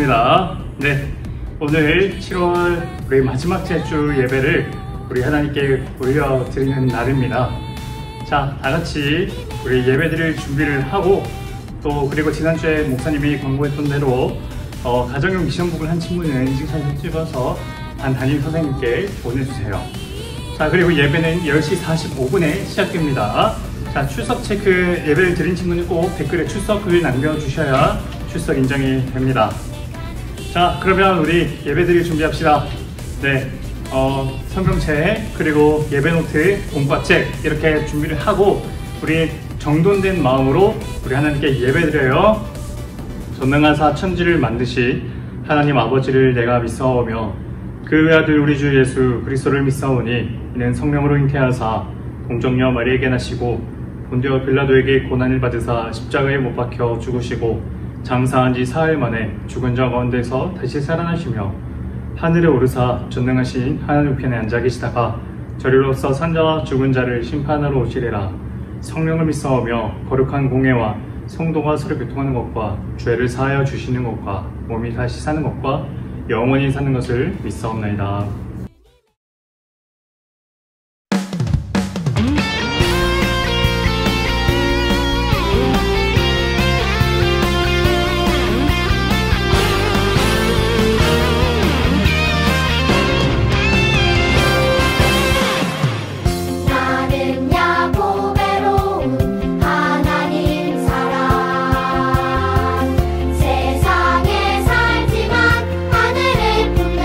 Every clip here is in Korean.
반갑습니다. 네, 오늘 7월 우리 마지막 주 예배를 우리 하나님께 올려드리는 날입니다. 자, 다같이 우리 예배드릴 준비를 하고 또 그리고 지난주에 목사님이 광고했던 대로 가정용 미션북을 한 친구는 인증사진 찍어서 담임 선생님께 보내주세요. 자, 그리고 예배는 10시 45분에 시작됩니다. 자, 출석 체크 예배를 드린 친구는 꼭 댓글에 출석을 남겨주셔야 출석 인정이 됩니다. 자, 그러면 우리 예배드릴 준비합시다. 네, 성경책 그리고 예배노트, 공과책 이렇게 준비를 하고 우리 정돈된 마음으로 우리 하나님께 예배드려요. 전능하사 천지를 만드시 하나님 아버지를 내가 믿사오며 그 아들 우리 주 예수 그리스도를 믿사오니 이는 성령으로 잉태하사 동정녀 마리에게 나시고 본디오 빌라도에게 고난을 받으사 십자가에 못 박혀 죽으시고 장사한 지 사흘 만에 죽은 자 가운데서 다시 살아나시며 하늘에 오르사 전능하신 하나님 우편에 앉아 계시다가 저리로서 산자와 죽은 자를 심판하러 오시리라. 성령을 믿사오며 거룩한 공예와 성도가 서로 교통하는 것과 죄를 사하여 주시는 것과 몸이 다시 사는 것과 영원히 사는 것을 믿사옵나이다. 세상에 살지만 하늘을 품네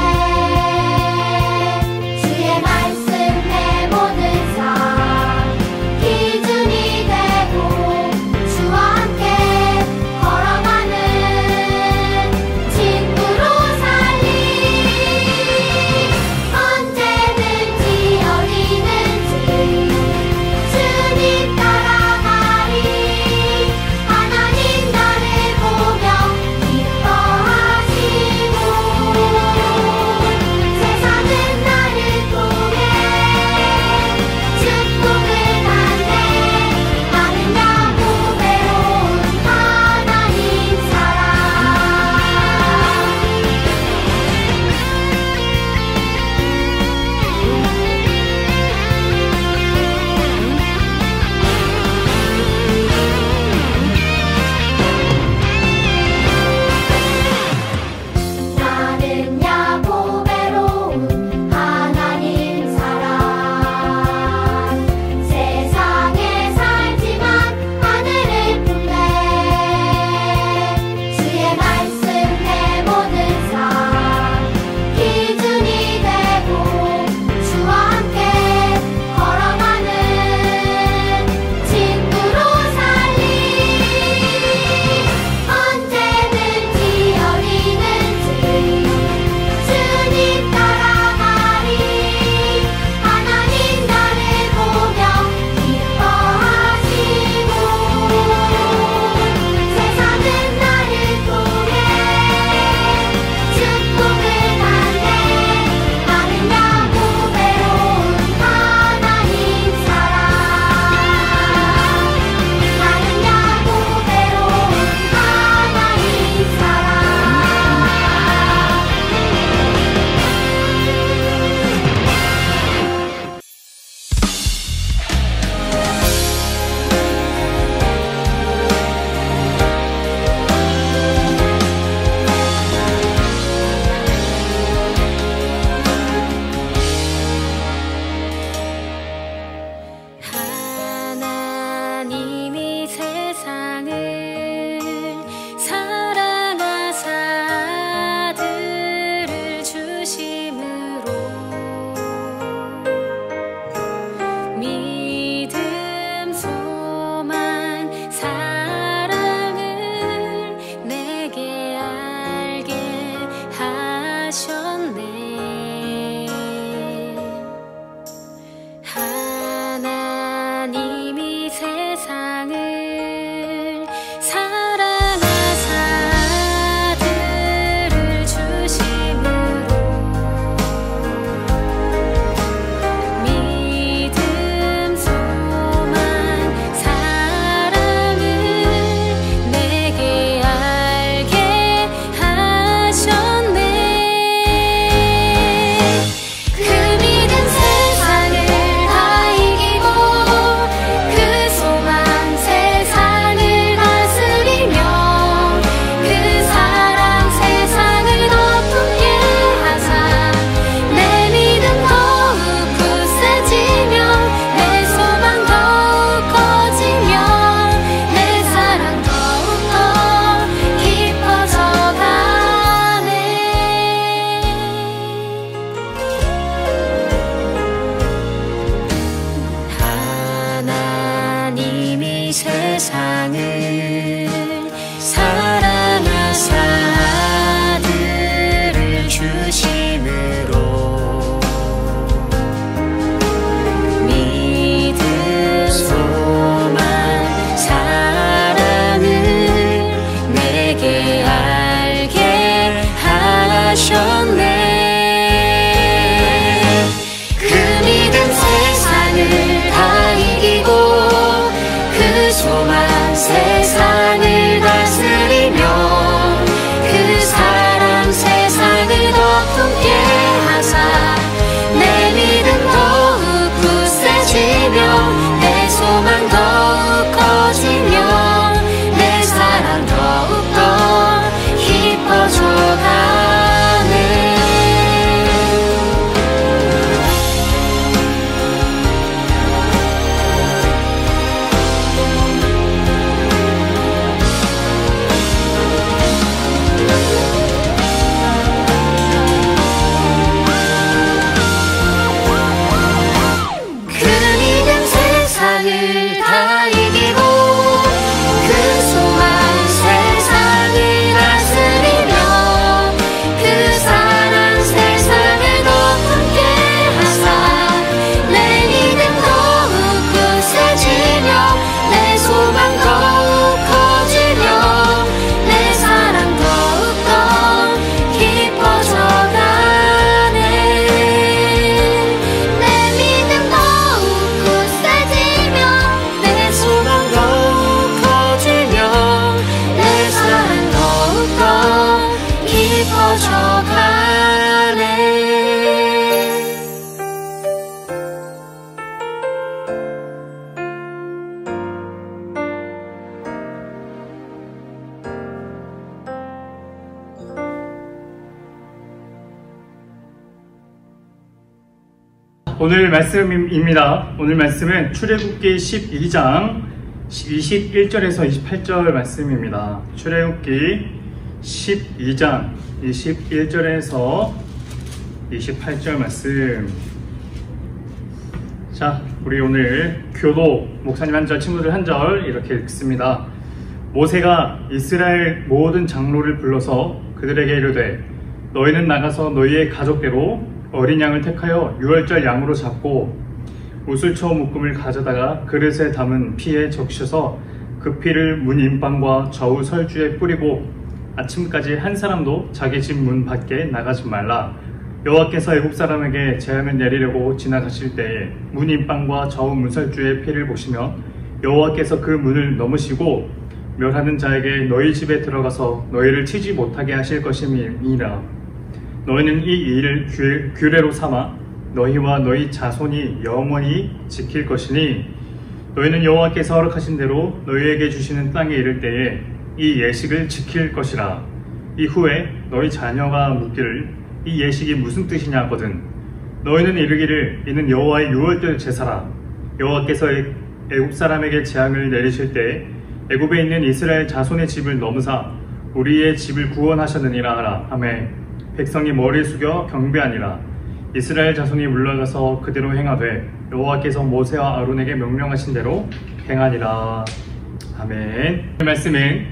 오늘 말씀입니다. 오늘 말씀은 출애굽기 12장 21절에서 28절 말씀입니다. 출애굽기 12장 21절에서 28절 말씀. 자, 우리 오늘 교도 목사님 한 절, 친구들 한 절 이렇게 읽습니다. 모세가 이스라엘 모든 장로를 불러서 그들에게 이르되 너희는 나가서 너희의 가족대로 어린 양을 택하여 유월절 양으로 잡고 우슬초 묶음을 가져다가 그릇에 담은 피에 적셔서 그 피를 문 인방과 저우 설주에 뿌리고 아침까지 한 사람도 자기 집 문 밖에 나가지 말라. 여호와께서 애굽 사람에게 재앙을 내리려고 지나가실 때에 문 인방과 저우 문설주의 피를 보시면 여호와께서 그 문을 넘으시고 멸하는 자에게 너희 집에 들어가서 너희를 치지 못하게 하실 것임이니라. 너희는 이 일을 규례로 삼아 너희와 너희 자손이 영원히 지킬 것이니 너희는 여호와께서 허락하신 대로 너희에게 주시는 땅에 이를 때에 이 예식을 지킬 것이라. 이후에 너희 자녀가 묻기를 이 예식이 무슨 뜻이냐 하거든 너희는 이르기를 이는 여호와의 유월절 제사라. 여호와께서 애굽 사람에게 재앙을 내리실 때 애굽에 있는 이스라엘 자손의 집을 넘으사 우리의 집을 구원하셨느니라 하라. 아멘. 백성이 머리 숙여 경배하니라. 이스라엘 자손이 물러가서 그대로 행하되 여호와께서 모세와 아론에게 명령하신 대로 행하니라. 아멘. 이 말씀은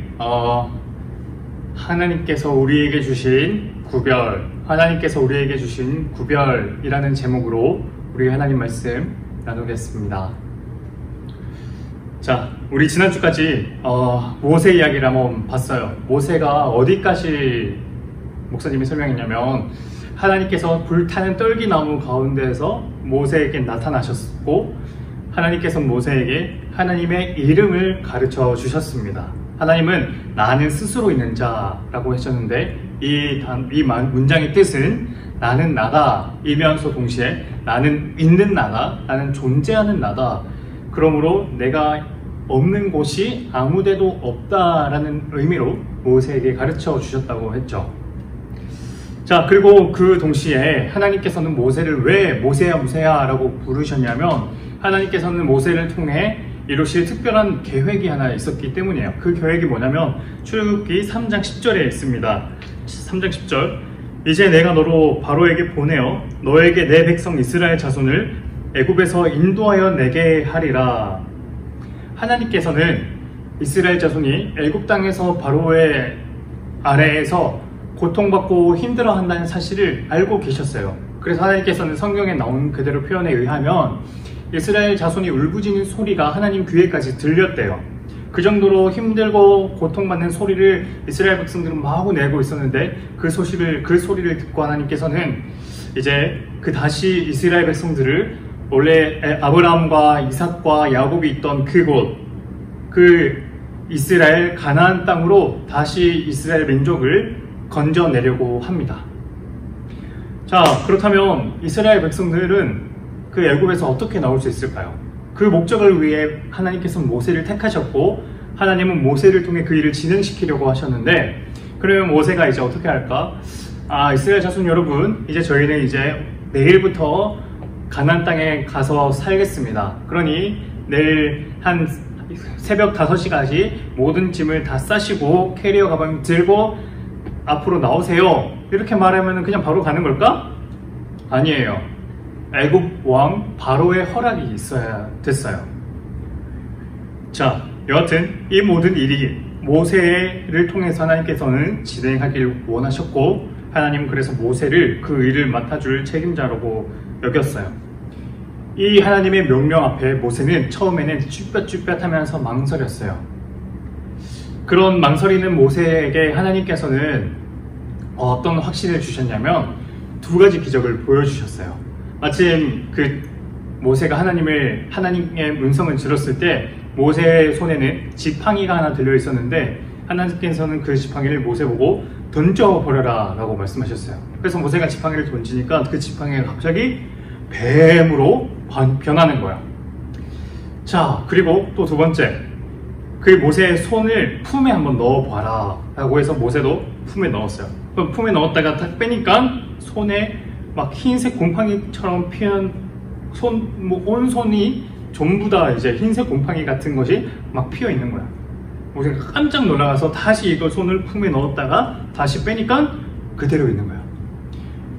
하나님께서 우리에게 주신 구별, 하나님께서 우리에게 주신 구별이라는 제목으로 우리 하나님 말씀 나누겠습니다. 자, 우리 지난주까지 모세 이야기를 한번 봤어요. 모세가 어디까지 목사님이 설명했냐면 하나님께서 불타는 떨기나무 가운데에서 모세에게 나타나셨고 하나님께서 모세에게 하나님의 이름을 가르쳐 주셨습니다. 하나님은 나는 스스로 있는 자라고 하셨는데 이 문장의 뜻은 나는 나다 이면서 동시에 나는 있는 나다, 나는 존재하는 나다. 그러므로 내가 없는 곳이 아무데도 없다라는 의미로 모세에게 가르쳐 주셨다고 했죠. 자, 그리고 그 동시에 하나님께서는 모세를 왜 모세야 모세야 라고 부르셨냐면 하나님께서는 모세를 통해 이루실 특별한 계획이 하나 있었기 때문이에요. 그 계획이 뭐냐면 출애굽기 3장 10절에 있습니다. 3장 10절 이제 내가 너로 바로에게 보내어 너에게 내 백성 이스라엘 자손을 애굽에서 인도하여 내게 하리라. 하나님께서는 이스라엘 자손이 애굽 땅에서 바로의 아래에서 고통받고 힘들어한다는 사실을 알고 계셨어요. 그래서 하나님께서는 성경에 나온 그대로 표현에 의하면 이스라엘 자손이 울부짖는 소리가 하나님 귀에까지 들렸대요. 그 정도로 힘들고 고통받는 소리를 이스라엘 백성들은 마구 내고 있었는데 그 소리를 듣고 하나님께서는 이제 다시 이스라엘 백성들을 원래 아브라함과 이삭과 야곱이 있던 그곳, 그 이스라엘 가나안 땅으로 다시 이스라엘 민족을 건져내려고 합니다. 자, 그렇다면 이스라엘 백성들은 그 애굽에서 어떻게 나올 수 있을까요? 그 목적을 위해 하나님께서는 모세를 택하셨고 하나님은 모세를 통해 그 일을 진행시키려고 하셨는데 그러면 모세가 이제 어떻게 할까? 이스라엘 자손 여러분, 이제 저희는 이제 내일부터 가나안 땅에 가서 살겠습니다. 그러니 내일 한 새벽 5시까지 모든 짐을 다 싸시고 캐리어 가방 들고 앞으로 나오세요. 이렇게 말하면 그냥 바로 가는 걸까? 아니에요. 애굽 왕 바로의 허락이 있어야 됐어요. 자, 여하튼 이 모든 일이 모세를 통해서 하나님께서는 진행하길 원하셨고 하나님은 그래서 모세를 그 일을 맡아줄 책임자라고 여겼어요. 이 하나님의 명령 앞에 모세는 처음에는 쭈뼛쭈뼛하면서 망설였어요. 그런 망설이는 모세에게 하나님께서는 어떤 확신을 주셨냐면 2가지 기적을 보여주셨어요. 마침 그 모세가 하나님의 음성을 들었을 때 모세의 손에는 지팡이가 하나 들려 있었는데 하나님께서는 그 지팡이를 모세 보고 던져버려라 라고 말씀하셨어요. 그래서 모세가 지팡이를 던지니까 그 지팡이가 갑자기 뱀으로 변하는 거야. 자, 그리고 또 2번째, 그 모세의 손을 품에 한번 넣어봐라 라고 해서 모세도 품에 넣었어요. 품에 넣었다가 딱 빼니까 손에 막 흰색 곰팡이처럼 피한 온 손이 전부 다 이제 흰색 곰팡이 같은 것이 막 피어 있는 거야. 모세가 깜짝 놀라서 다시 이걸 손을 품에 넣었다가 다시 빼니까 그대로 있는 거야.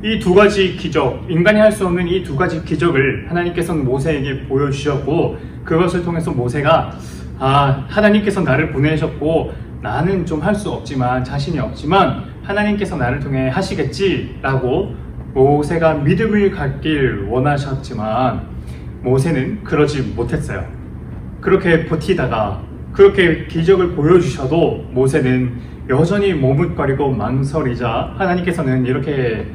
이 두 가지 기적, 인간이 할 수 없는 이 두 가지 기적을 하나님께서는 모세에게 보여주셨고, 그것을 통해서 모세가 하나님께서 나를 보내셨고 나는 좀 할 수 없지만, 자신이 없지만 하나님께서 나를 통해 하시겠지라고 모세가 믿음을 갖길 원하셨지만 모세는 그러지 못했어요. 그렇게 버티다가 그렇게 기적을 보여주셔도 모세는 여전히 머뭇거리고 망설이자 하나님께서는 이렇게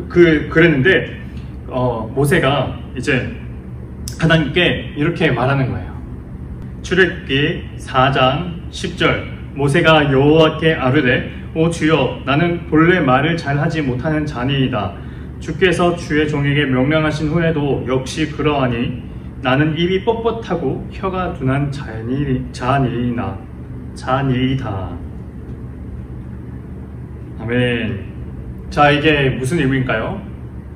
그랬는데 모세가 이제 하나님께 이렇게 말하는 거예요. 출애굽기 4장 10절, 모세가 여호와께 아뢰되 오 주여, 나는 본래 말을 잘하지 못하는 자니이다. 주께서 주의 종에게 명령하신 후에도 역시 그러하니 나는 입이 뻣뻣하고 혀가 둔한 자니이다. 아멘. 자, 이게 무슨 의미일까요?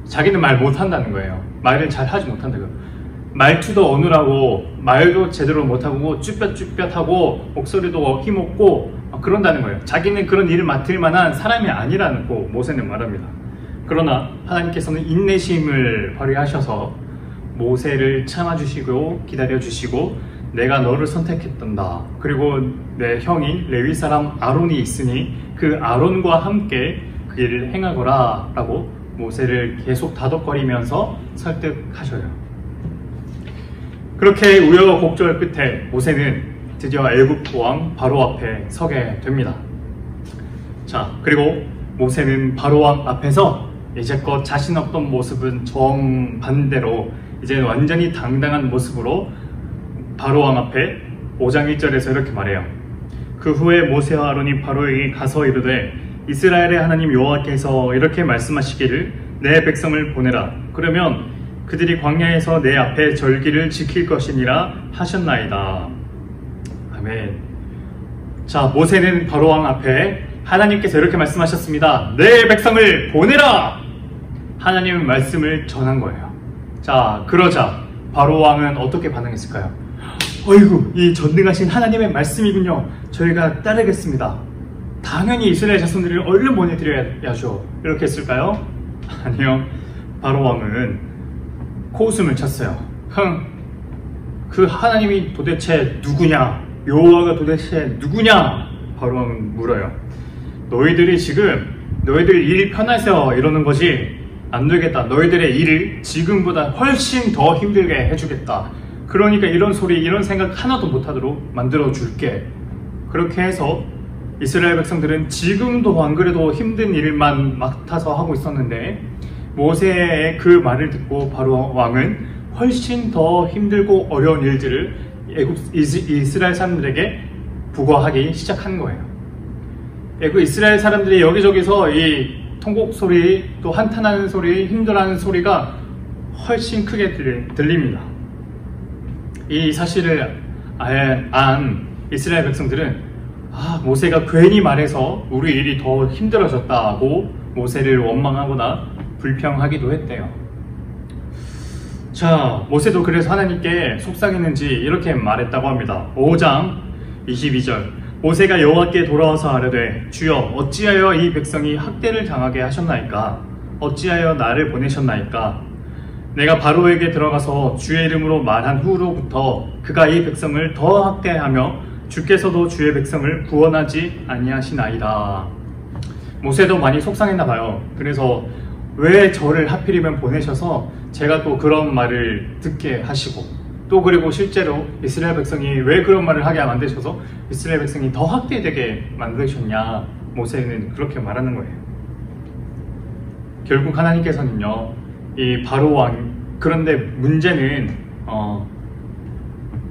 자기는 말 못한다는 거예요. 말을 잘 하지 못한다고요. 말투도 어눌하고 말도 제대로 못하고 쭈뼛쭈뼛하고 목소리도 힘없고 그런다는 거예요. 자기는 그런 일을 맡을 만한 사람이 아니라는 거 모세는 말합니다. 그러나 하나님께서는 인내심을 발휘하셔서 모세를 참아주시고 기다려주시고 내가 너를 선택했단다. 그리고 내 형인 레위 사람 아론이 있으니 그 아론과 함께 그 일을 행하거라 라고 모세를 계속 다독거리면서 설득하셔요. 그렇게 우여곡절 끝에 모세는 드디어 애굽 왕 바로 앞에 서게 됩니다. 자, 그리고 모세는 바로 왕 앞에서 이제껏 자신 없던 모습은 정반대로 이제 완전히 당당한 모습으로 바로 왕 앞에 5장 1절에서 이렇게 말해요. 그 후에 모세와 아론이 바로에게 가서 이르되 이스라엘의 하나님 여호와께서 이렇게 말씀하시기를 내 백성을 보내라. 그러면 그들이 광야에서 내 앞에 절기를 지킬 것이니라 하셨나이다. 아멘. 자, 모세는 바로 왕 앞에 하나님께서 이렇게 말씀하셨습니다. 내 백성을 보내라! 하나님의 말씀을 전한 거예요. 자, 그러자 바로 왕은 어떻게 반응했을까요? 어이구, 이 전능하신 하나님의 말씀이군요. 저희가 따르겠습니다. 당연히 이스라엘 자손들을 얼른 보내드려야죠. 이렇게 했을까요? 아니요. 바로 왕은 코웃음을 쳤어요. 그 하나님이 도대체 누구냐? 여호와가 도대체 누구냐? 바로 왕은 물어요. 너희들이 지금 너희들 일이 편해서 이러는 거지 안 되겠다. 너희들의 일을 지금보다 훨씬 더 힘들게 해주겠다. 그러니까 이런 소리, 이런 생각 하나도 못하도록 만들어줄게. 그렇게 해서 이스라엘 백성들은 지금도 안 그래도 힘든 일만 맡아서 하고 있었는데 모세의 그 말을 듣고 바로 왕은 훨씬 더 힘들고 어려운 일들을 이스라엘 사람들에게 부과하기 시작한 거예요. 이스라엘 사람들이 여기저기서 이 통곡 소리, 또 한탄하는 소리, 힘들어하는 소리가 훨씬 크게 들립니다. 이 사실을 안 이스라엘 백성들은 모세가 괜히 말해서 우리 일이 더 힘들어졌다고 모세를 원망하거나 불평하기도 했대요. 자, 모세도 그래서 하나님께 속상했는지 이렇게 말했다고 합니다. 5장 22절, 모세가 여호와께 돌아와서 아뢰되 주여, 어찌하여 이 백성이 학대를 당하게 하셨나이까? 어찌하여 나를 보내셨나이까? 내가 바로에게 들어가서 주의 이름으로 말한 후로부터 그가 이 백성을 더 학대하며 주께서도 주의 백성을 구원하지 아니하시나이다. 모세도 많이 속상했나 봐요. 그래서 왜 저를 하필이면 보내셔서 제가 또 그런 말을 듣게 하시고, 또 그리고 실제로 이스라엘 백성이 왜 그런 말을 하게 만드셔서 이스라엘 백성이 더 학대되게 만드셨냐, 모세는 그렇게 말하는 거예요. 결국 하나님께서는요, 이 바로 왕, 그런데 문제는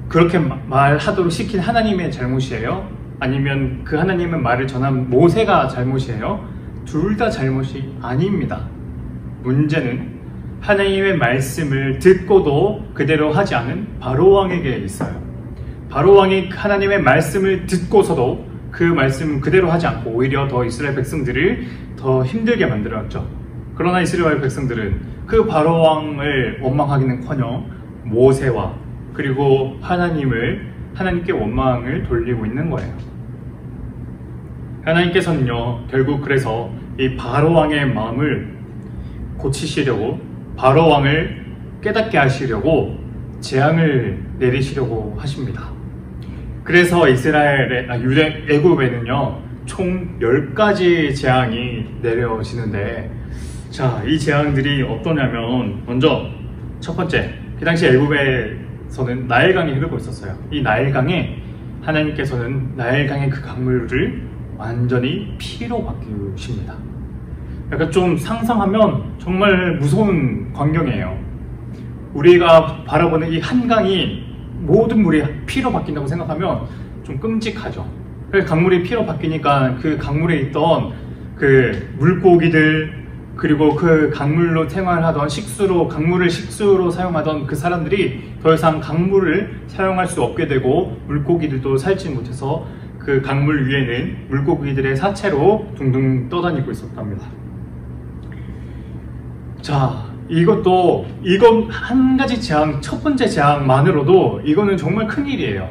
그렇게 말하도록 시킨 하나님의 잘못이에요? 아니면 그 하나님의 말을 전한 모세가 잘못이에요? 둘 다 잘못이 아닙니다. 문제는 하나님의 말씀을 듣고도 그대로 하지 않은 바로왕에게 있어요. 바로왕이 하나님의 말씀을 듣고서도 그 말씀을 그대로 하지 않고 오히려 더 이스라엘 백성들을 더 힘들게 만들었죠. 그러나 이스라엘 백성들은 그 바로왕을 원망하기는커녕 모세와 그리고 하나님께 원망을 돌리고 있는 거예요. 하나님께서는요, 결국 그래서 이 바로왕의 마음을 고치시려고, 바로왕을 깨닫게 하시려고 재앙을 내리시려고 하십니다. 그래서 애굽에는요 총 10가지 재앙이 내려지는데, 자, 이 재앙들이 어떠냐면, 먼저 첫 번째, 그 당시 애굽에서는 나일강이 흐르고 있었어요. 이 나일강에 하나님께서는 나일강의 그 강물을 완전히 피로 바꾸십니다. 약간 좀 상상하면 정말 무서운 광경이에요. 우리가 바라보는 이 한강이 모든 물이 피로 바뀐다고 생각하면 좀 끔찍하죠. 그래서 강물이 피로 바뀌니까 그 강물에 있던 그 물고기들, 그리고 그 강물로 생활하던 강물을 식수로 사용하던 그 사람들이 더 이상 강물을 사용할 수 없게 되고, 물고기들도 살지 못해서 그 강물 위에는 물고기들의 사체로 둥둥 떠다니고 있었답니다. 자, 이건 한 가지 재앙, 첫 번째 재앙만으로도 이거는 정말 큰일이에요.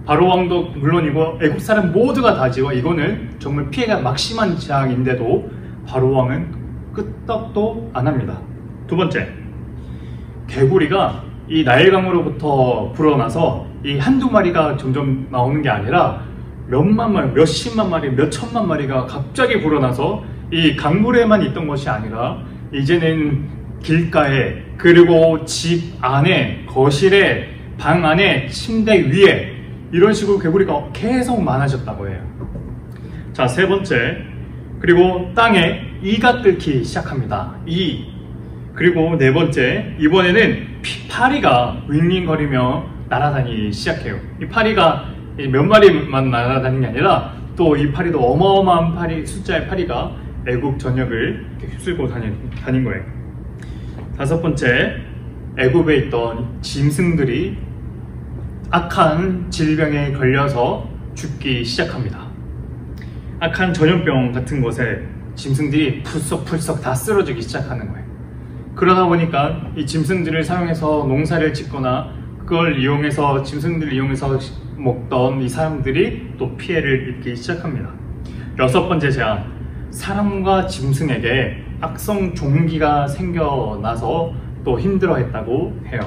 바로왕도 물론이고 애국 사람 모두가 다지고 이거는 정말 피해가 막심한 재앙인데도 바로왕은 끄떡도 안 합니다. 두 번째, 개구리가 이 나일강으로부터 불어나서 이 한두 마리가 점점 나오는 게 아니라 몇만 마리, 몇십만 마리, 몇천만 마리가 갑자기 불어나서 이 강물에만 있던 것이 아니라 이제는 길가에, 그리고 집 안에, 거실에, 방 안에, 침대 위에, 이런 식으로 개구리가 계속 많아졌다고 해요. 자, 세 번째, 그리고 땅에 이가 끓기 시작합니다. 그리고 네 번째, 이번에는 파리가 윙윙거리며 날아다니기 시작해요. 이 파리가 몇 마리만 날아다니는 게 아니라 또 이 파리도 어마어마한 숫자의 파리가 애국 전역을 휩쓸고 다닌 거예요. 다섯 번째, 애굽에 있던 짐승들이 악한 질병에 걸려서 죽기 시작합니다. 악한 전염병 같은 것에 짐승들이 풀썩풀썩 다 쓰러지기 시작하는 거예요. 그러다 보니까 이 짐승들을 사용해서 농사를 짓거나 짐승들을 이용해서 먹던 이 사람들이 또 피해를 입기 시작합니다. 여섯 번째 재앙, 사람과 짐승에게 악성 종기가 생겨나서 또 힘들어했다고 해요.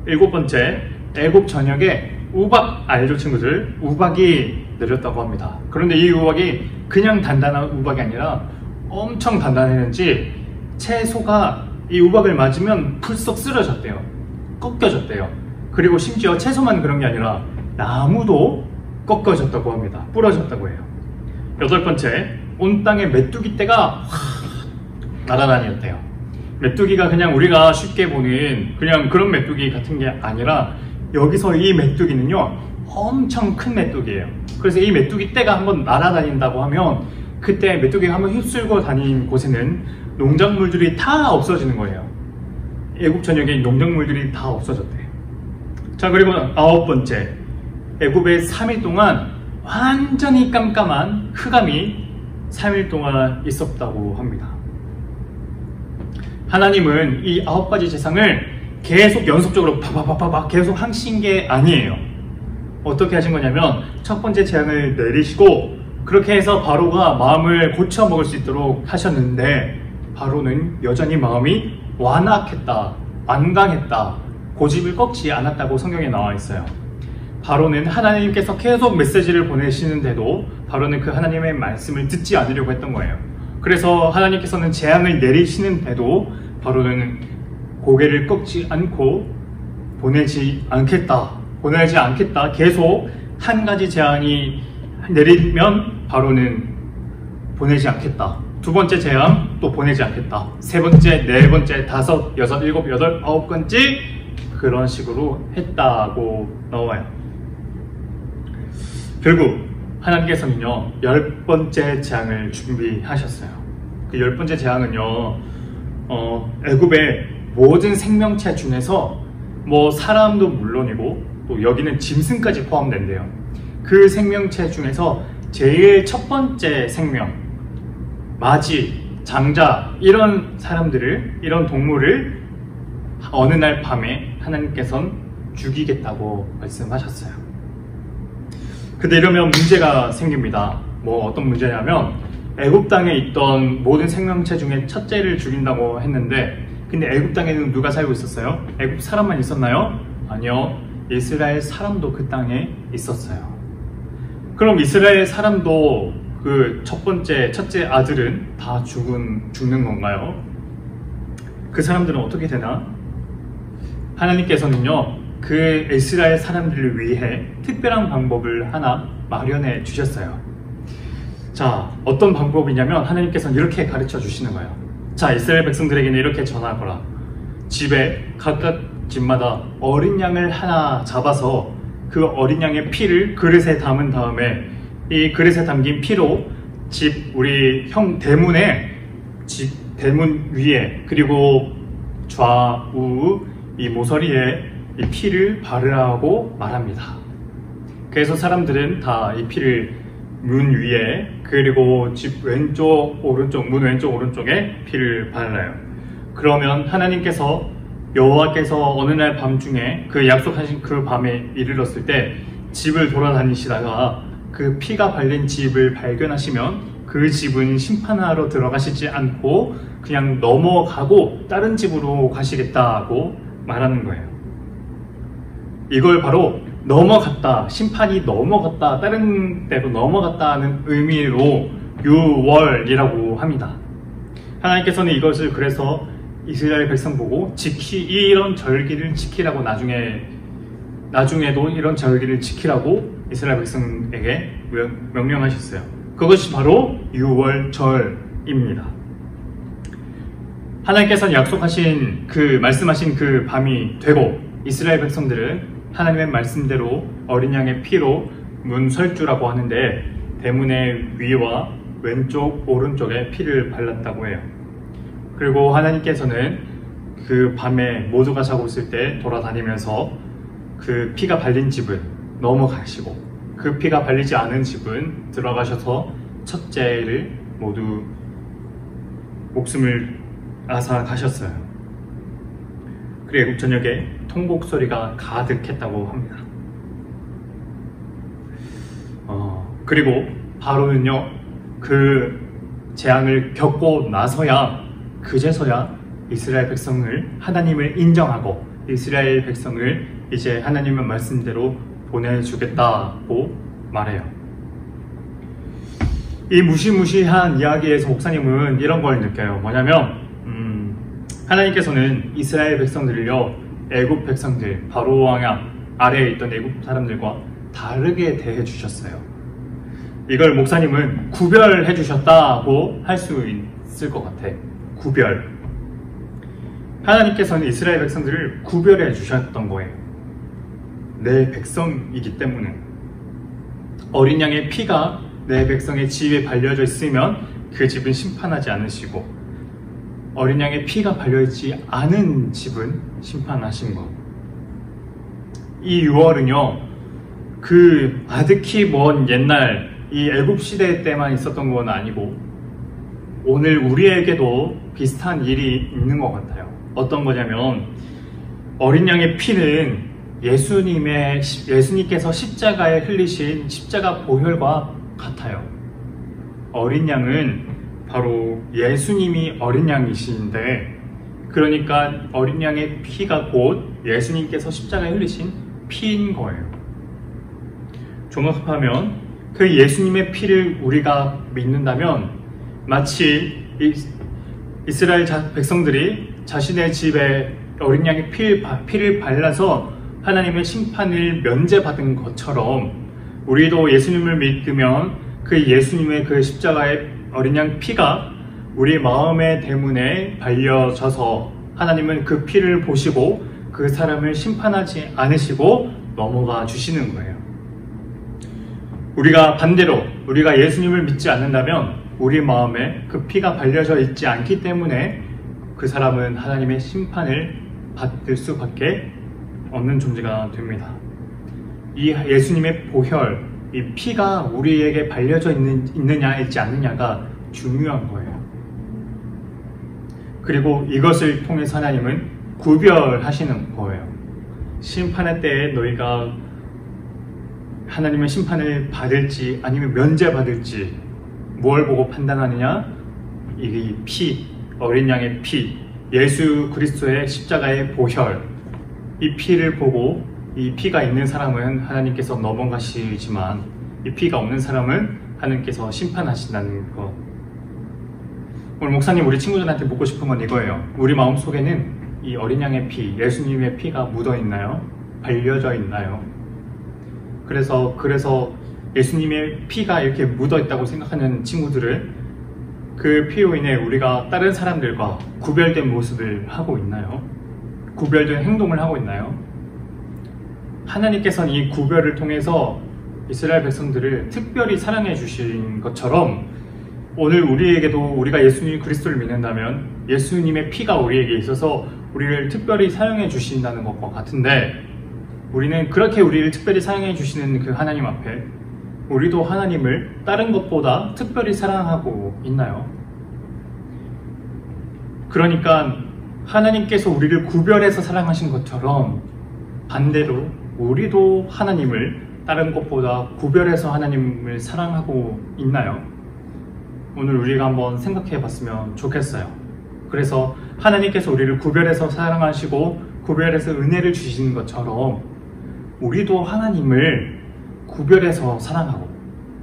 일곱 번째, 애굽 전역에 우박, 알죠 친구들? 우박이 내렸다고 합니다. 그런데 이 우박이 그냥 단단한 우박이 아니라 엄청 단단했는지 채소가 이 우박을 맞으면 풀썩 쓰러졌대요. 꺾여졌대요. 그리고 심지어 채소만 그런 게 아니라 나무도 꺾어졌다고 합니다. 부러졌다고 해요. 여덟 번째, 온 땅에 메뚜기 떼가 날아다녔대요. 메뚜기가 그냥 우리가 쉽게 보는 그냥 그런 메뚜기 같은 게 아니라, 여기서 이 메뚜기는요 엄청 큰 메뚜기예요. 그래서 이 메뚜기 떼가 한번 날아다닌다고 하면, 그때 메뚜기가 한번 휩쓸고 다닌 곳에는 농작물들이 다 없어지는 거예요. 애국 전역에 농작물들이 다 없어졌대요. 자, 그리고 아홉 번째, 애굽에 3일 동안 완전히 깜깜한 흑암이 3일 동안 있었다고 합니다. 하나님은 이 9가지 재상을 계속 연속적으로 파파파파 계속 하신 게 아니에요. 어떻게 하신 거냐면, 첫 번째 재앙을 내리시고 그렇게 해서 바로가 마음을 고쳐 먹을 수 있도록 하셨는데, 바로는 여전히 마음이 완강했다, 고집을 꺾지 않았다고 성경에 나와 있어요. 바로는 하나님께서 계속 메시지를 보내시는데도 바로는 그 하나님의 말씀을 듣지 않으려고 했던 거예요. 그래서 하나님께서는 재앙을 내리시는데도 바로는 고개를 꺾지 않고 보내지 않겠다, 계속 한 가지 재앙이 내리면 바로는 보내지 않겠다, 두 번째 재앙 또 보내지 않겠다, 세 번째, 네 번째, 다섯, 여섯, 일곱, 여덟, 9건째 그런 식으로 했다고 나와요. 결국 하나님께서는요 10번째 재앙을 준비하셨어요. 그 10번째 재앙은요 애굽의 모든 생명체 중에서 뭐 사람도 물론이고 또 여기는 짐승까지 포함된대요. 그 생명체 중에서 제일 첫 번째 생명, 맞이, 장자 이런 사람들을, 이런 동물을 어느 날 밤에 하나님께서는 죽이겠다고 말씀하셨어요. 근데 이러면 문제가 생깁니다. 뭐 어떤 문제냐면 애굽 땅에 있던 모든 생명체 중에 첫째를 죽인다고 했는데, 근데 애굽 땅에는 누가 살고 있었어요? 애굽 사람만 있었나요? 아니요. 이스라엘 사람도 그 땅에 있었어요. 그럼 이스라엘 사람도 그 첫째 아들은 다 죽는 건가요? 그 사람들은 어떻게 되나? 하나님께서는요, 그 이스라엘 사람들을 위해 특별한 방법을 하나 마련해 주셨어요. 자, 어떤 방법이냐면 하나님께서는 이렇게 가르쳐 주시는 거예요. 자, 이스라엘 백성들에게는 이렇게 전하거라. 집에 각각 집마다 어린 양을 하나 잡아서 그 어린 양의 피를 그릇에 담은 다음에 이 그릇에 담긴 피로 우리 형 대문에, 집 대문 위에, 그리고 좌우 이 모서리에 이 피를 바르라고 말합니다. 그래서 사람들은 다 이 피를 문 위에, 그리고 집 왼쪽 오른쪽, 문 왼쪽 오른쪽에 피를 발라요. 그러면 하나님께서, 여호와께서 어느 날 밤중에 그 약속하신 그 밤에 이르렀을 때 집을 돌아다니시다가 그 피가 발린 집을 발견하시면 그 집은 심판하러 들어가시지 않고 그냥 넘어가고 다른 집으로 가시겠다고 말하는 거예요. 이걸 바로 넘어갔다, 심판이 넘어갔다, 다른 데로 넘어갔다는 의미로 유월이라고 합니다. 하나님께서는 이것을 그래서 이스라엘 백성 보고 이런 절기를 지키라고, 나중에도 이런 절기를 지키라고 이스라엘 백성에게 명령하셨어요. 그것이 바로 유월절입니다. 하나님께서는 약속하신 말씀하신 그 밤이 되고 이스라엘 백성들은 하나님의 말씀대로 어린 양의 피로 문설주라고 하는데 대문의 위와 왼쪽 오른쪽에 피를 발랐다고 해요. 그리고 하나님께서는 그 밤에 모두가 자고 있을 때 돌아다니면서 그 피가 발린 집은 넘어가시고 그 피가 발리지 않은 집은 들어가셔서 첫째를 모두 목숨을 앗아가셨어요. 그리고 애굽 전역에 통곡 소리가 가득했다고 합니다. 그리고 바로는요, 그 재앙을 겪고 나서야, 그제서야 이스라엘 백성을, 하나님을 인정하고 이스라엘 백성을 이제 하나님의 말씀대로 보내주겠다고 말해요. 이 무시무시한 이야기에서 목사님은 이런 걸 느껴요. 뭐냐면 하나님께서는 이스라엘 백성들을요, 애굽 백성들, 바로 왕 아래에 있던 애굽 사람들과 다르게 대해 주셨어요. 이걸 목사님은 구별해 주셨다고 할 수 있을 것 같아. 구별. 하나님께서는 이스라엘 백성들을 구별해 주셨던 거예요. 내 백성이기 때문에. 어린 양의 피가 내 백성의 집에 발려져 있으면 그 집은 심판하지 않으시고, 어린 양의 피가 발려있지 않은 집은 심판하신 것. 이 유월은요, 그 아득히 먼 옛날 이 애굽 시대 때만 있었던 건 아니고 오늘 우리에게도 비슷한 일이 있는 것 같아요. 어떤 거냐면 어린 양의 피는 예수님께서 십자가에 흘리신 십자가 보혈과 같아요. 어린 양은 바로 예수님이 어린 양이신데, 그러니까 어린 양의 피가 곧 예수님께서 십자가에 흘리신 피인 거예요. 종합하면 그 예수님의 피를 우리가 믿는다면 마치 이스라엘 백성들이 자신의 집에 어린 양의 피를 발라서 하나님의 심판을 면제받은 것처럼 우리도 예수님을 믿으면 그 예수님의 그 십자가의 어린 양 피가 우리 마음의 대문에 발려져서 하나님은 그 피를 보시고 그 사람을 심판하지 않으시고 넘어가 주시는 거예요. 우리가 반대로 우리가 예수님을 믿지 않는다면 우리 마음에 그 피가 발려져 있지 않기 때문에 그 사람은 하나님의 심판을 받을 수밖에 없는 존재가 됩니다. 이 예수님의 보혈, 이 피가 우리에게 발려져 있느냐 있지 않느냐가 중요한 거예요. 그리고 이것을 통해서 하나님은 구별하시는 거예요. 심판의 때에 너희가 하나님의 심판을 받을지 아니면 면제받을지 무엇을 보고 판단하느냐? 이 피, 어린 양의 피, 예수 그리스도의 십자가의 보혈, 이 피를 보고 이 피가 있는 사람은 하나님께서 넘어가시지만 이 피가 없는 사람은 하나님께서 심판하신다는 것. 오늘 목사님 우리 친구들한테 묻고 싶은 건 이거예요. 우리 마음속에는 이 어린 양의 피, 예수님의 피가 묻어 있나요? 발려져 있나요? 그래서 예수님의 피가 이렇게 묻어 있다고 생각하는 친구들은 그 피로 인해 우리가 다른 사람들과 구별된 모습을 하고 있나요? 구별된 행동을 하고 있나요? 하나님께서는 이 구별을 통해서 이스라엘 백성들을 특별히 사랑해 주신 것처럼 오늘 우리에게도 우리가 예수님 그리스도를 믿는다면 예수님의 피가 우리에게 있어서 우리를 특별히 사랑해 주신다는 것과 같은데, 우리는 그렇게 우리를 특별히 사랑해 주시는 그 하나님 앞에 우리도 하나님을 다른 것보다 특별히 사랑하고 있나요? 그러니까 하나님께서 우리를 구별해서 사랑하신 것처럼 반대로 우리도 하나님을 다른 것보다 구별해서 하나님을 사랑하고 있나요? 오늘 우리가 한번 생각해 봤으면 좋겠어요. 그래서 하나님께서 우리를 구별해서 사랑하시고 구별해서 은혜를 주시는 것처럼 우리도 하나님을 구별해서 사랑하고,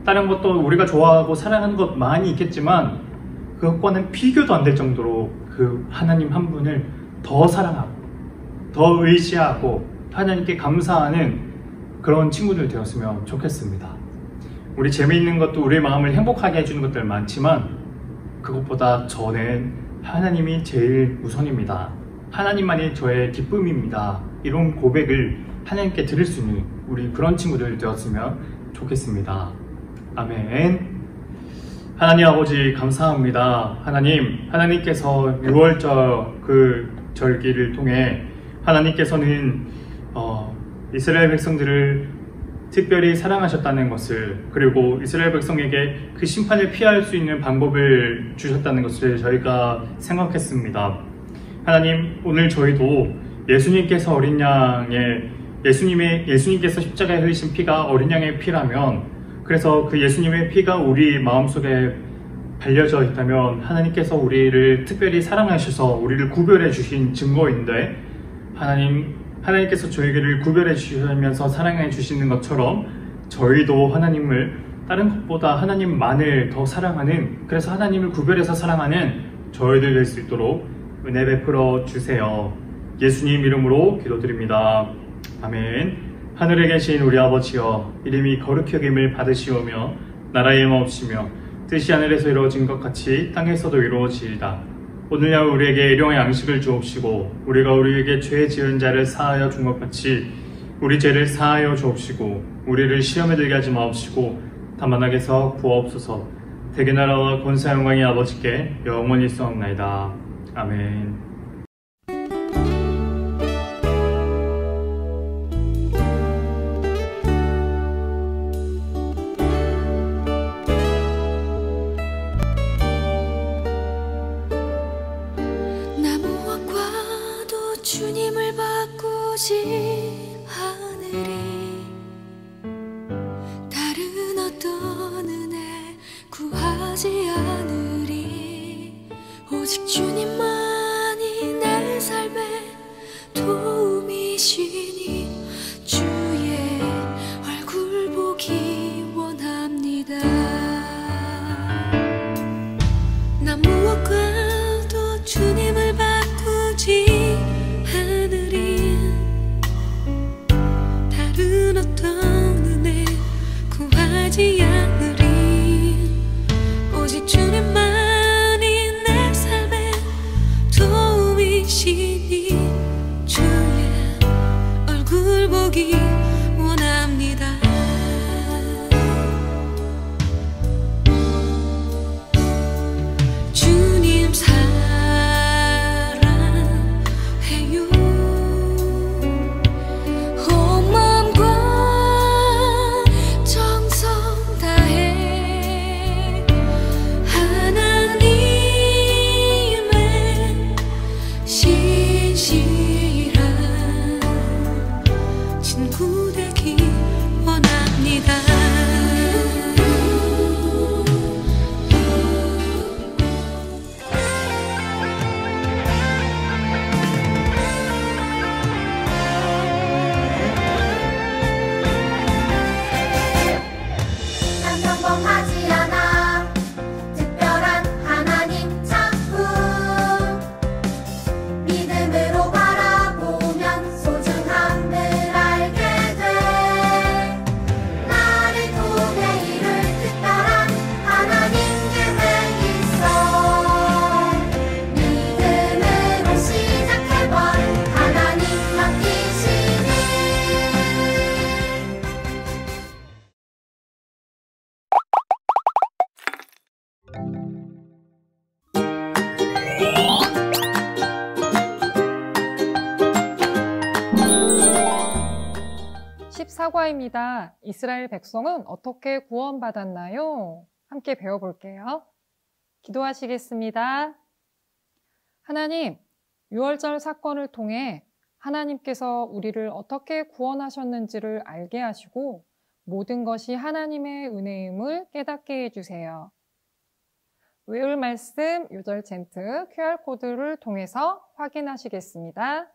다른 것도 우리가 좋아하고 사랑하는 것 많이 있겠지만 그것과는 비교도 안 될 정도로 그 하나님 한 분을 더 사랑하고 더 의지하고 하나님께 감사하는 그런 친구들 되었으면 좋겠습니다. 우리 재미있는 것도 우리의 마음을 행복하게 해주는 것들 많지만 그것보다 저는 하나님이 제일 우선입니다. 하나님만이 저의 기쁨입니다. 이런 고백을 하나님께 드릴 수 있는 우리 그런 친구들 되었으면 좋겠습니다. 아멘. 하나님 아버지 감사합니다. 하나님께서 6월절 그 절기를 통해 하나님께서는 이스라엘 백성들을 특별히 사랑하셨다는 것을, 그리고 이스라엘 백성에게 그 심판을 피할 수 있는 방법을 주셨다는 것을 저희가 생각했습니다. 하나님, 오늘 저희도 예수님께서 예수님께서 십자가에 흘리신 피가 어린 양의 피라면, 그래서 그 예수님의 피가 우리 마음속에 발려져 있다면 하나님께서 우리를 특별히 사랑하셔서 우리를 구별해 주신 증거인데, 하나님께서 저희를 구별해 주시면서 사랑해 주시는 것처럼 저희도 하나님을 다른 것보다 하나님만을 더 사랑하는, 그래서 하나님을 구별해서 사랑하는 저희들 될 수 있도록 은혜 베풀어 주세요. 예수님 이름으로 기도드립니다. 아멘. 하늘에 계신 우리 아버지여, 이름이 거룩히 여김을 받으시오며 나라의 마옵시며 뜻이 하늘에서 이루어진 것 같이 땅에서도 이루어지이다. 오늘날 우리에게 일용할 양식을 주옵시고, 우리가 우리에게 죄 지은 자를 사하여 준 것 같이 우리 죄를 사하여 주옵시고, 우리를 시험에 들게 하지 마옵시고 다만 악에서 구하옵소서. 대개 나라와 권세 영광이 아버지께 영원히 있사옵나이다. 아멘. 주님을 바꾸지 않으리. 다른 어떤 은혜 구하지 않으리. 오직 주님만이 내 삶의 도움이시니 주의 얼굴 보기 원합니다. 나 무엇과도 주님을 바꾸지 하늘이. 다른 어떤 은혜 구하지 않으리. 오직 주님만이 내 삶의 도움이시니 주의 얼굴 보기 원합니다. 주님 사과입니다. 이스라엘 백성은 어떻게 구원받았나요? 함께 배워볼게요. 기도하시겠습니다. 하나님, 유월절 사건을 통해 하나님께서 우리를 어떻게 구원하셨는지를 알게 하시고 모든 것이 하나님의 은혜임을 깨닫게 해주세요. 외울 말씀 유절 젠트 QR코드를 통해서 확인하시겠습니다.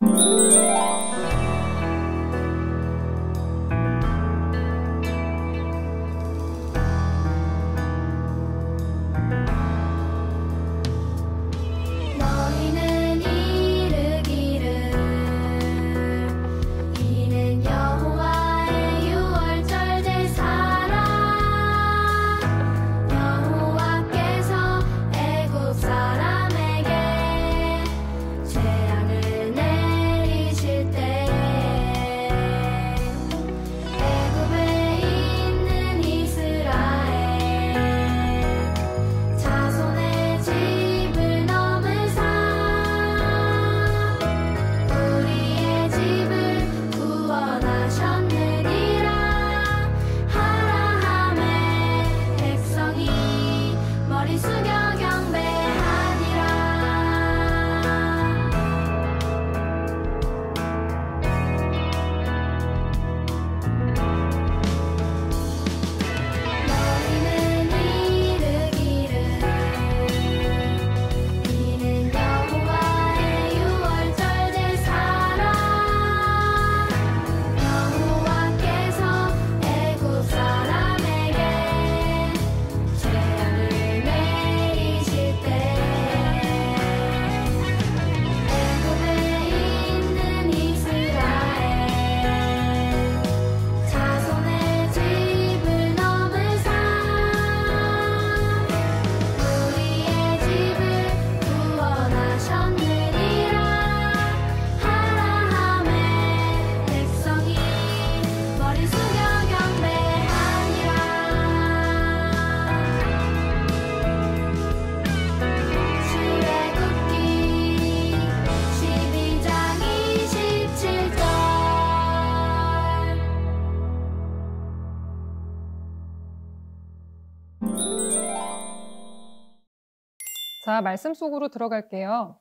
자, 말씀 속으로 들어갈게요.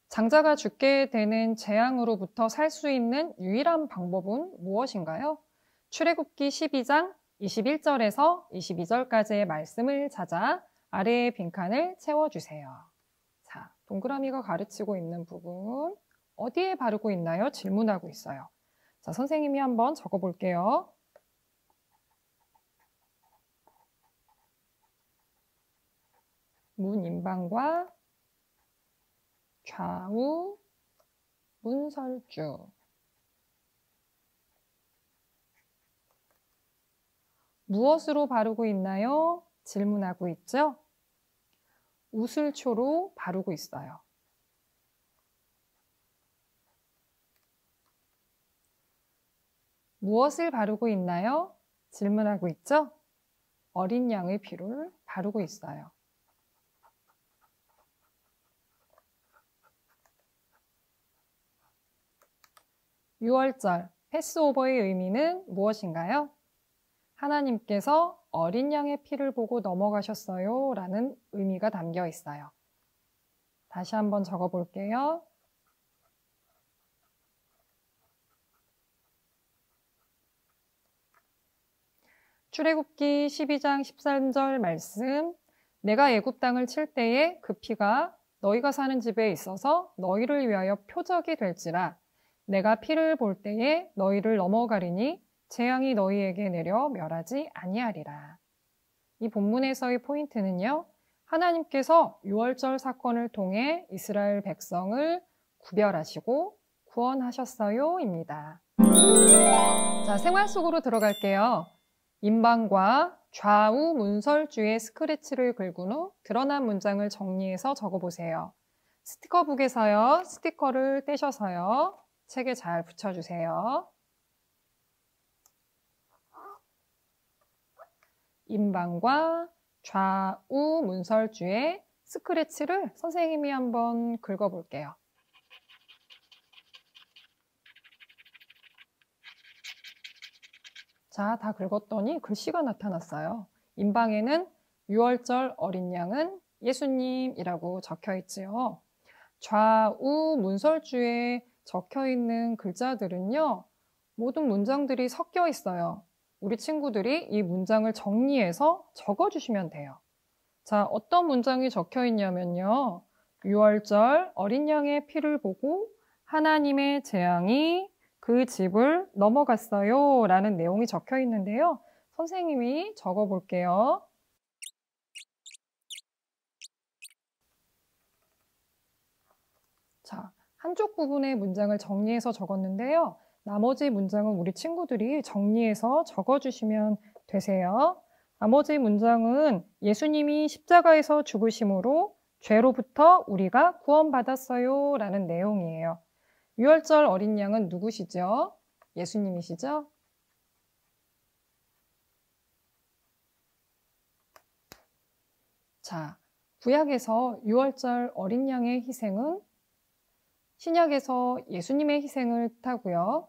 장자가 죽게 되는 재앙으로부터 살 수 있는 유일한 방법은 무엇인가요? 출애굽기 12장 21절에서 22절까지의 말씀을 찾아 아래의 빈칸을 채워주세요. 자, 동그라미가 가르치고 있는 부분 어디에 바르고 있나요? 질문하고 있어요. 자, 선생님이 한번 적어볼게요. 문 임방과 좌우 문설주. 무엇으로 바르고 있나요? 질문하고 있죠? 우슬초로 바르고 있어요. 무엇을 바르고 있나요? 질문하고 있죠? 어린 양의 피를 바르고 있어요. 유월절 패스오버의 의미는 무엇인가요? 하나님께서 어린 양의 피를 보고 넘어가셨어요 라는 의미가 담겨 있어요. 다시 한번 적어볼게요. 출애굽기 12장 13절 말씀, 내가 애굽 땅을 칠 때에 그 피가 너희가 사는 집에 있어서 너희를 위하여 표적이 될지라. 내가 피를 볼 때에 너희를 넘어가리니 재앙이 너희에게 내려 멸하지 아니하리라. 이 본문에서의 포인트는요, 하나님께서 유월절 사건을 통해 이스라엘 백성을 구별하시고 구원하셨어요 입니다. 자, 생활 속으로 들어갈게요. 임방과 좌우 문설주의 스크래치를 긁은 후 드러난 문장을 정리해서 적어보세요. 스티커북에서요, 스티커를 떼셔서요, 책에 잘 붙여주세요. 임방과 좌우 문설주의 스크래치를 선생님이 한번 긁어볼게요. 자, 다 긁었더니 글씨가 나타났어요. 인방에는 6월절 어린 양은 예수님이라고 적혀 있지요. 좌우 문설주에 적혀 있는 글자들은요, 모든 문장들이 섞여 있어요. 우리 친구들이 이 문장을 정리해서 적어주시면 돼요. 자, 어떤 문장이 적혀 있냐면요. 6월절 어린 양의 피를 보고 하나님의 재앙이 그 집을 넘어갔어요 라는 내용이 적혀 있는데요. 선생님이 적어 볼게요. 자, 한쪽 부분의 문장을 정리해서 적었는데요. 나머지 문장은 우리 친구들이 정리해서 적어주시면 되세요. 나머지 문장은 예수님이 십자가에서 죽으심으로 죄로부터 우리가 구원받았어요 라는 내용이에요. 6월절 어린 양은 누구시죠? 예수님이시죠? 자, 구약에서 6월절 어린 양의 희생은 신약에서 예수님의 희생을 뜻하고요.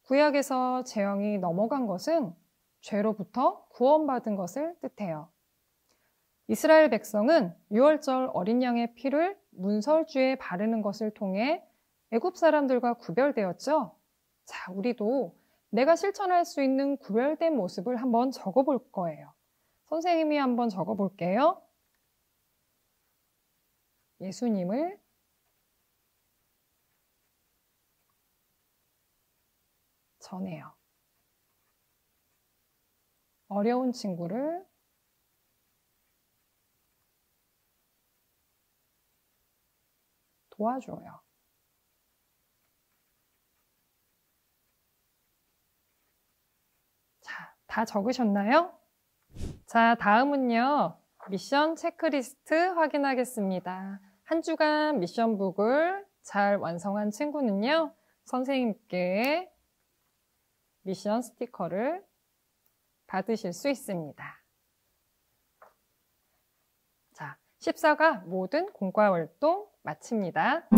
구약에서 재앙이 넘어간 것은 죄로부터 구원받은 것을 뜻해요. 이스라엘 백성은 6월절 어린 양의 피를 문설주에 바르는 것을 통해 애굽 사람들과 구별되었죠. 자, 우리도 내가 실천할 수 있는 구별된 모습을 한번 적어볼 거예요. 선생님이 한번 적어볼게요. 예수님을 전해요. 어려운 친구를 도와줘요. 자, 다 적으셨나요? 자, 다음은요. 미션 체크리스트 확인하겠습니다. 한 주간 미션북을 잘 완성한 친구는요. 선생님께 미션 스티커를 받으실 수 있습니다. 자, 14가 모든 공과활동 마칩니다.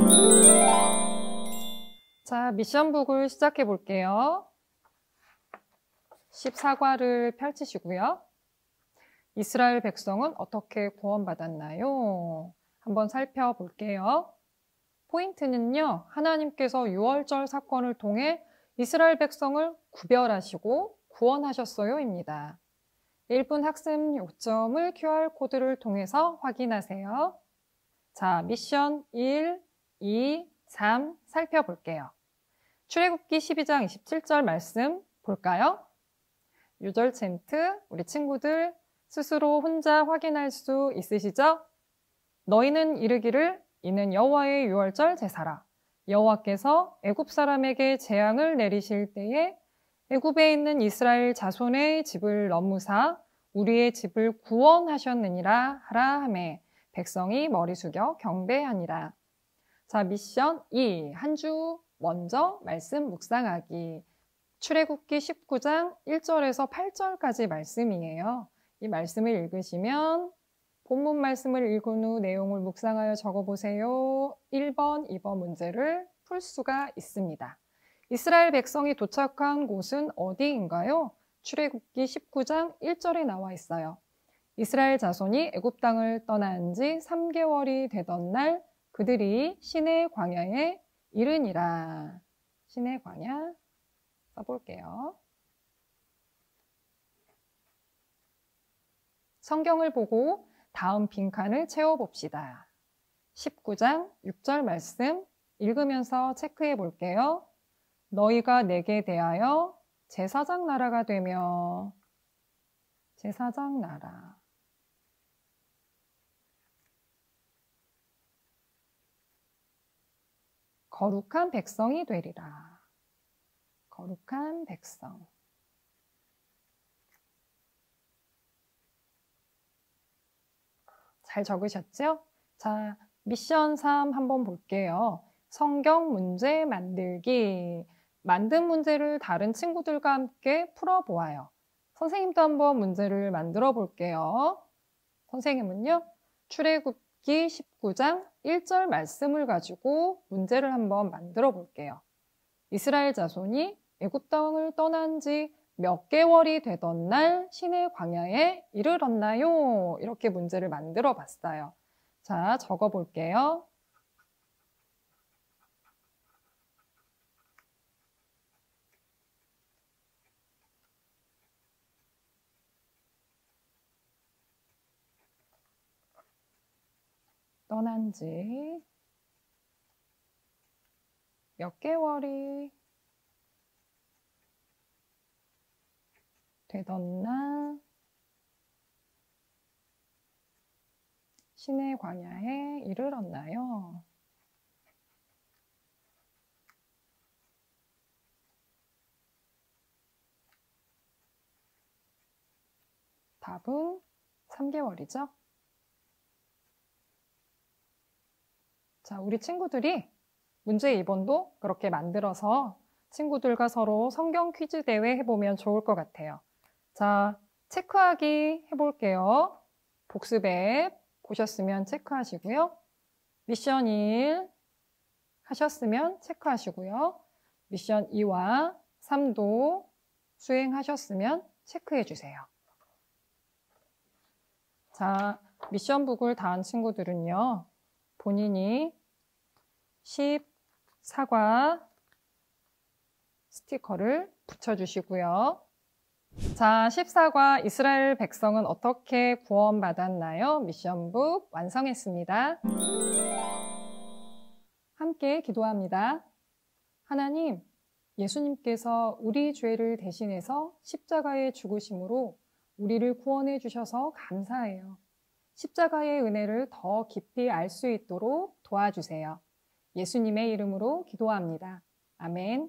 자, 미션북을 시작해 볼게요. 14과를 펼치시고요. 이스라엘 백성은 어떻게 구원받았나요? 한번 살펴볼게요. 포인트는요, 하나님께서 6월절 사건을 통해 이스라엘 백성을 구별하시고 구원하셨어요 입니다. 1분 학습 요점을 QR코드를 통해서 확인하세요. 자, 미션 1, 2, 3 살펴볼게요. 출애굽기 12장 27절 말씀 볼까요? 유절 챈트 우리 친구들 스스로 혼자 확인할 수 있으시죠? 너희는 이르기를 이는 여호와의 유월절 제사라. 여호와께서 애굽 사람에게 재앙을 내리실 때에 애굽에 있는 이스라엘 자손의 집을 넘으사 우리의 집을 구원하셨느니라 하라 하매 백성이 머리 숙여 경배하니라. 자, 미션 2. 한 주 먼저 말씀 묵상하기. 출애굽기 19장 1절에서 8절까지 말씀이에요. 이 말씀을 읽으시면 본문 말씀을 읽은 후 내용을 묵상하여 적어보세요. 1번, 2번 문제를 풀 수가 있습니다. 이스라엘 백성이 도착한 곳은 어디인가요? 출애굽기 19장 1절에 나와 있어요. 이스라엘 자손이 애굽 땅을 떠난 지 3개월이 되던 날 그들이 시내 광야에 이르니라. 시내 광야 써볼게요. 성경을 보고 다음 빈칸을 채워봅시다. 19장 6절 말씀 읽으면서 체크해 볼게요. 너희가 내게 대하여 제사장 나라가 되며 제사장 나라. 거룩한 백성이 되리라. 거룩한 백성. 잘 적으셨죠? 자, 미션 3 한번 볼게요. 성경 문제 만들기. 만든 문제를 다른 친구들과 함께 풀어보아요. 선생님도 한번 문제를 만들어 볼게요. 선생님은요, 출애굽기 19장 1절 말씀을 가지고 문제를 한번 만들어 볼게요. 이스라엘 자손이 애굽 땅을 떠난 지 몇 개월이 되던 날 시내 광야에 이르렀나요? 이렇게 문제를 만들어 봤어요. 자, 적어 볼게요. 떠난 지 몇 개월이 되던 날 시내 광야에 이르렀나요? 답은 3개월이죠. 자, 우리 친구들이 문제 2번도 그렇게 만들어서 친구들과 서로 성경 퀴즈 대회 해보면 좋을 것 같아요. 자, 체크하기 해볼게요. 복습 앱 보셨으면 체크하시고요. 미션 1 하셨으면 체크하시고요. 미션 2와 3도 수행하셨으면 체크해주세요. 자, 미션북을 다 한 친구들은요. 본인이 14과 스티커를 붙여주시고요. 자, 14과 이스라엘 백성은 어떻게 구원받았나요? 미션북 완성했습니다. 함께 기도합니다. 하나님, 예수님께서 우리 죄를 대신해서 십자가에 죽으심으로 우리를 구원해 주셔서 감사해요. 십자가의 은혜를 더 깊이 알 수 있도록 도와주세요. 예수님의 이름으로 기도합니다. 아멘.